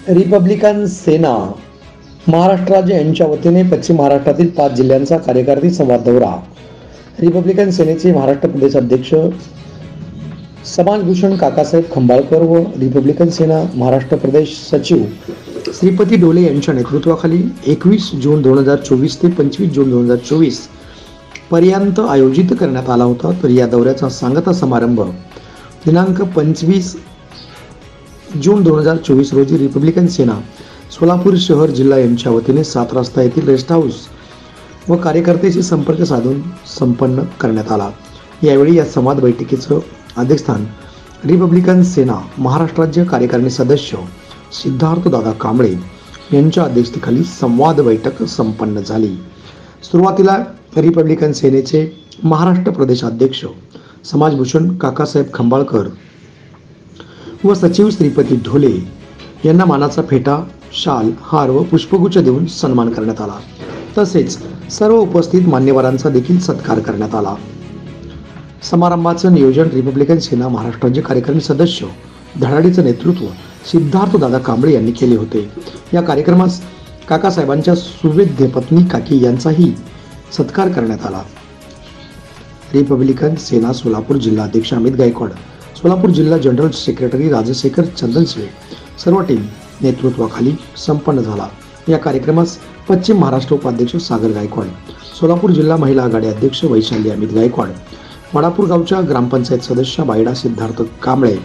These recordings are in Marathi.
रिपब्लिकन सेना महाराष्ट्र राज्य यांच्या वतीने पश्चिम महाराष्ट्रातील 5 जिल्ह्यांचा कार्यकारिणी संवाद दौरा. रिपब्लिकन सेनेचे महाराष्ट्र प्रदेश अध्यक्ष समाजभूषण काकासाहेब खंबाळकर व रिपब्लिकन सेना महाराष्ट्र प्रदेश सचिव श्रीपती डोले यांच्या नेतृत्वाखाली 21 जून 2024 ते 25 जून 2024 पर्यंत आयोजित करण्यात आला होता. तर या दौऱ्याचा सांगता समारंभ दिनांक 25 जून 2024 रोजी रिपब्लिकन सेना सोलापूर शहर जिल्हा यांच्या वतीने 7 रस्ता येथील रेस्ट हाऊस व कार्यकर्त्याशी संपर्क साधून संपन्न करण्यात आला. यावेळी या संवाद बैठकीचं अध्यक्षस्थान रिपब्लिकन सेना महाराष्ट्र राज्य कार्यकारिणी सदस्य सिद्धार्थ दादा कांबळे यांच्या अध्यक्षतेखाली संवाद बैठक संपन्न झाली. सुरुवातीला रिपब्लिकन सेनेचे महाराष्ट्र प्रदेश अध्यक्ष समाजभूषण काकासाहेब खंबाळकर व सचिव श्रीपती ढोले यांना मानाचा फेटा, शाल, हार व पुष्पगुच्छ देऊन सन्मान करण्यात आला. तसेच सर्व उपस्थित मान्यवरांचा देखील सत्कार करण्यात आला. समारंभाचं नियोजन रिपब्लिकन सेना महाराष्ट्र राज्य कार्यकारिणी सदस्य धडाडीचं नेतृत्व सिद्धार्थ दादा कांबळे यांनी केले होते. या कार्यक्रमास काकासाहेबांच्या सुवेद्य पत्नी काकी यांचाही सत्कार करण्यात आला. रिपब्लिकन सेना सोलापूर जिल्हा अध्यक्ष अमित गायकवाड, सोलापूर जिल्हा जनरल सेक्रेटरी राजशेखर चंदनशिवे सर्व टीम नेतृत्वाखाली संपन्न झाला. या कार्यक्रमास पश्चिम महाराष्ट्र उपाध्यक्ष सागर गायकवाड, सोलापूर जिल्हा महिला आघाडी अध्यक्ष वैशाली अमित गायकवाड, वडापूर गावच्या ग्रामपंचायत सदस्य बायडा सिद्धार्थ कांबळे,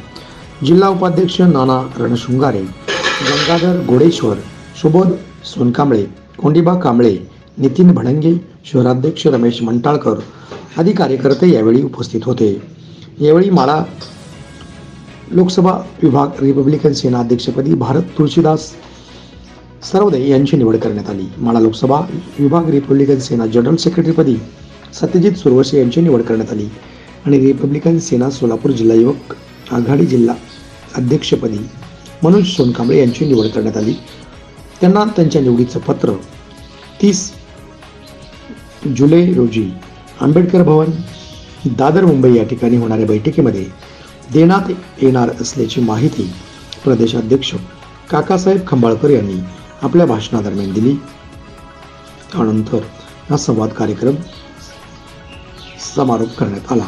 जिल्हा उपाध्यक्ष नाना रणशृंगारे, गंगाधर गोडेश्वर, सुबोध सोनकांबळे, कोंडीबा कांबळे, नितीन भडंगे, शहराध्यक्ष रमेश मंटाळकर आदी कार्यकर्ते यावेळी उपस्थित होते. यावेळी माळा लोकसभा विभाग रिपब्लिकन सेना अध्यक्षपदी भारत तुळशीदास सरवदे यांची निवड करण्यात आली. माळा लोकसभा विभाग रिपब्लिकन सेना जनरल सेक्रेटरीपदी सत्यजित सुरवसे यांची निवड करण्यात आली आणि रिपब्लिकन सेना सोलापूर जिल्हा युवक आघाडी जिल्हा अध्यक्षपदी मनोज सोनकांबळे यांची निवड करण्यात आली. त्यांना त्यांच्या निवडीचं पत्र 30 जुलै रोजी आंबेडकर भवन, दादर, मुंबई या ठिकाणी होणाऱ्या बैठकीमध्ये देण्यात येणार असल्याची माहिती प्रदेशाध्यक्ष काकासाहेब खंबाळकर यांनी आपल्या भाषणादरम्यान दिली. त्यानंतर हा संवाद कार्यक्रम समारोप करण्यात आला.